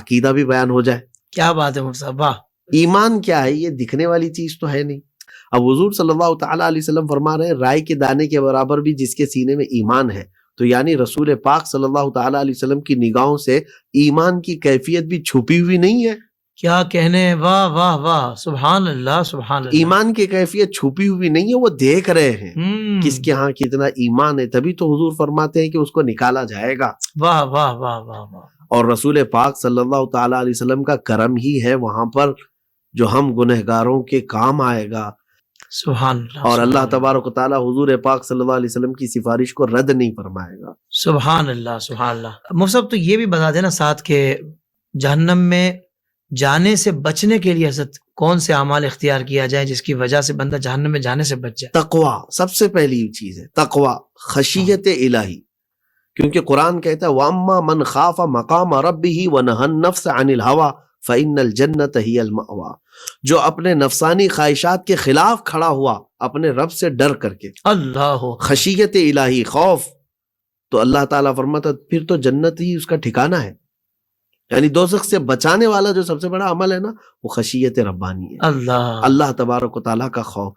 عقیدہ بھی بیان ہو جائے۔ کیا بات ہے مفتی صاحب، واہ! ایمان کیا ہے؟ یہ دکھنے والی چیز تو ہے نہیں۔ اب حضور صلی اللہ تعالیٰ علیہ وسلم فرما رہے ہیں رائے کے دانے کے برابر بھی جس کے سینے میں ایمان ہے، تو یعنی رسول پاک صلی اللہ تعالیٰ علیہ وسلم کی نگاہوں سے ایمان کی کیفیت بھی چھپی ہوئی نہیں ہے۔ کیا کہنے، واہ واہ واہ، سبحان اللہ سبحان اللہ۔ ایمان کی کیفیت چھپی ہوئی نہیں ہے، وہ دیکھ رہے ہیں کس کے ہاں کتنا ایمان ہے، تبھی تو حضور فرماتے ہیں کہ اس کو نکالا جائے گا۔ واہ واہ واہ واہ واہ۔ اور رسول پاک صلی اللہ تعالیٰ علیہ وسلم کا کرم ہی ہے وہاں پر جو ہم گنہگاروں کے کام آئے گا، سبحان اللہ۔ اور اللہ تبارک و تعالیٰ حضور پاک صلی اللہ علیہ وسلم کی سفارش کو رد نہیں فرمائے گا۔ سبحان اللہ سبحان اللہ۔ مفتی صاحب تو یہ بھی بتا دینا ساتھ کہ جہنم میں جانے سے بچنے کے لیے حضرت کون سے اعمال اختیار کیا جائے جس کی وجہ سے بندہ جہنم میں جانے سے بچ جائے؟ تقوی سب سے پہلی چیز ہے، تقوی، خشیت الہی، کیونکہ قرآن کہتا ہے وَأَمَّا مَنْ خَافَ مَقَامَ رَبِّهِ وَنَهَى النَّفْسَ عَنِ الْهَوَىٰ فَإِنَّ الْجَنَّةَ هِيَ الْمَأْوَىٰ، جو اپنے نفسانی خواہشات کے خلاف کھڑا ہوا اپنے رب سے ڈر کر کے، اللہ، خشیت الہی، خوف، تو اللہ تعالیٰ فرماتا پھر تو جنت ہی اس کا ٹھکانہ ہے۔ یعنی دوزخ سے بچانے والا جو سب سے بڑا عمل ہے نا، وہ خشیت ربانی ہے، اللہ اللہ تبارک و تعالیٰ کا خوف۔